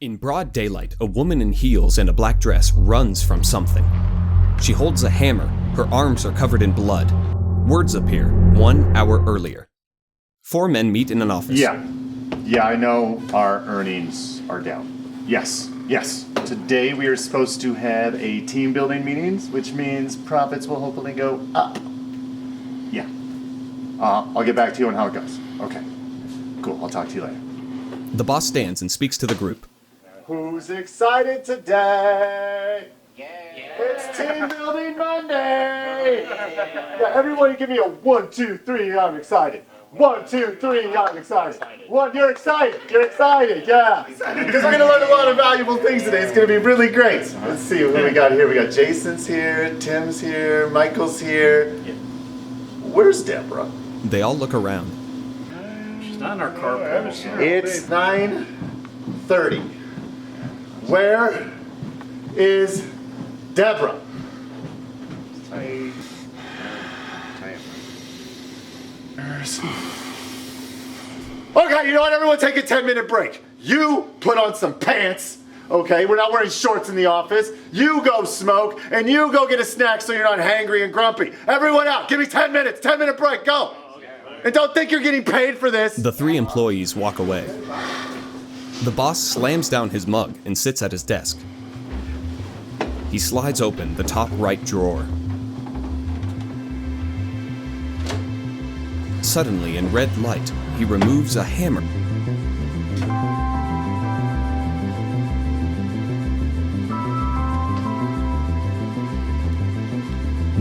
In broad daylight, a woman in heels and a black dress runs from something. She holds a hammer. Her arms are covered in blood. Words appear 1 hour earlier. 4 men meet in an office. Yeah, I know our earnings are down. Yes. Today we are supposed to have a team building meetings, which means profits will hopefully go up. Yeah. I'll get back to you on how it goes. Okay. Cool, I'll talk to you later. The boss stands and speaks to the group. Who's excited today? Yeah. It's Team Building Monday! Yeah, everybody give me a 1, 2, 3, I'm excited. 1, 2, 3, I'm excited. You're excited, yeah. Because we're going to learn a lot of valuable things today. It's going to be really great. Let's see who we got here. We got Jason's here, Tim's here, Michael's here. Where's Deborah? They all look around. She's not in our carpool. It's 9:30. Where is Deborah? Okay, you know what? Everyone take a 10-minute break. You put on some pants, okay? We're not wearing shorts in the office. You go smoke, and you go get a snack so you're not hangry and grumpy. Everyone out. Give me 10 minutes. 10-minute break. Go. And don't think you're getting paid for this. The 3 employees walk away. The boss slams down his mug and sits at his desk. He slides open the top right drawer. Suddenly, in red light, he removes a hammer.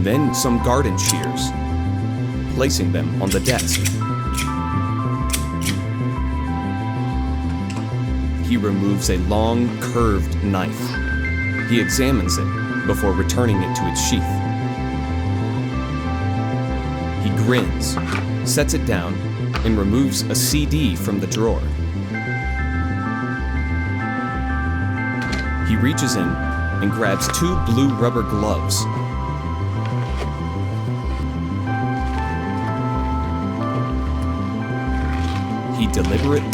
Then some garden shears, placing them on the desk. He removes a long, curved knife. He examines it before returning it to its sheath. He grins, sets it down, and removes a CD from the drawer. He reaches in and grabs 2 blue rubber gloves. He deliberately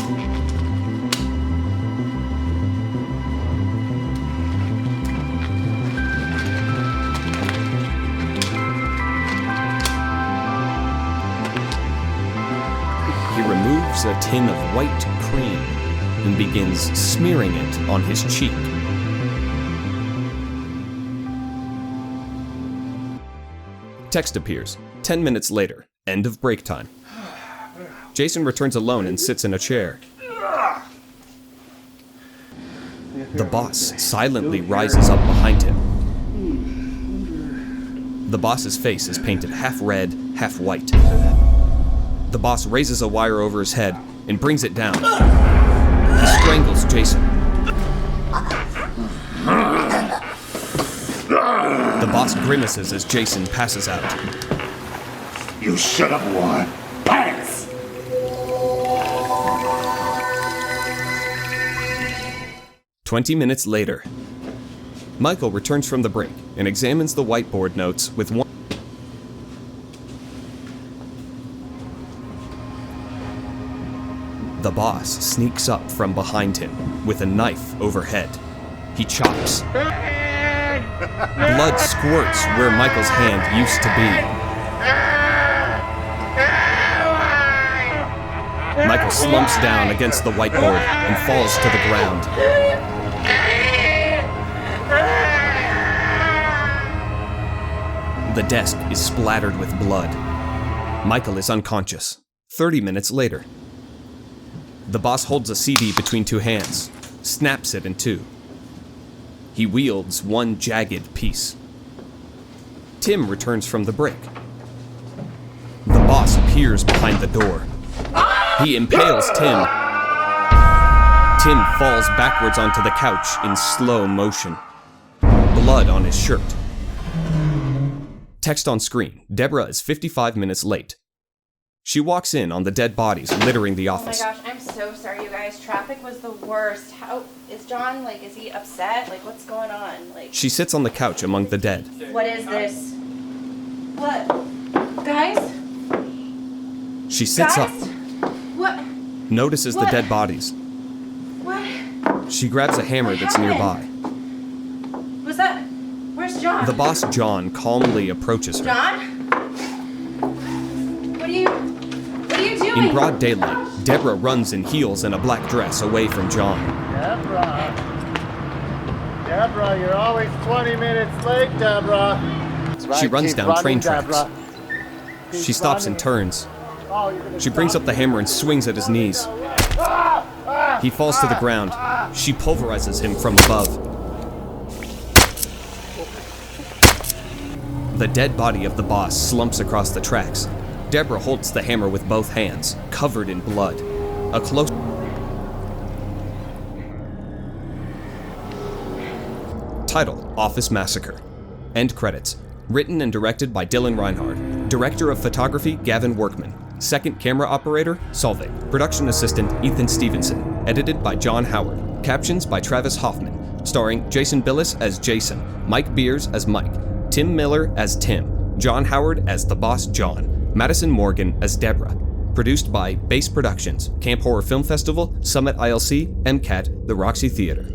a tin of white cream and begins smearing it on his cheek. Text appears. 10 minutes later. End of break time. Jason returns alone and sits in a chair. The boss silently rises up behind him. The boss's face is painted half red, half white. The boss raises a wire over his head and brings it down. He strangles Jason. The boss grimaces as Jason passes out. You should have worn pants! "20 minutes later. Michael returns from the break and examines the whiteboard notes with one. The boss sneaks up from behind him with a knife overhead. He chops. Blood squirts where Michael's hand used to be. Michael slumps down against the whiteboard and falls to the ground. The desk is splattered with blood. Michael is unconscious. 30 minutes later. The boss holds a CD between 2 hands, snaps it in 2. He wields one jagged piece. Tim returns from the break. The boss appears behind the door. He impales Tim. Tim falls backwards onto the couch in slow motion. Blood on his shirt. Text on screen. Deborah is 55 minutes late. She walks in on the dead bodies littering the office. Oh my gosh, I'm so sorry, you guys. Traffic was the worst. How is John? Is he upset? What's going on? She sits on the couch among the dead. What is this? What? Guys? She sits up. What? Notices the dead bodies. What? She grabs a hammer that's nearby. Who's that? Where's John? The boss, John, calmly approaches her. John? What are you doing? In broad daylight, Deborah runs in heels and a black dress away from John. Deborah, you're always 20 minutes late, Deborah. She runs down train tracks. She stops and turns. She brings up the hammer and swings at his knees. He falls to the ground. She pulverizes him from above. The dead body of the boss slumps across the tracks. Deborah holds the hammer with both hands, covered in blood. A close... Title: Office Massacre. End credits. Written and directed by Dylan Reinhard. Director of Photography, Gavin Workman. Second camera operator, Solveig. Production assistant, Ethan Stevenson. Edited by John Howard. Captions by Travis Hoffman. Starring Jason Billis as Jason, Mike Beers as Mike, Tim Miller as Tim, John Howard as the boss John, Madison Morgan as Deborah. Produced by Base Productions, Camp Horror Film Festival, Summit ILC, MCAT, the Roxy Theater.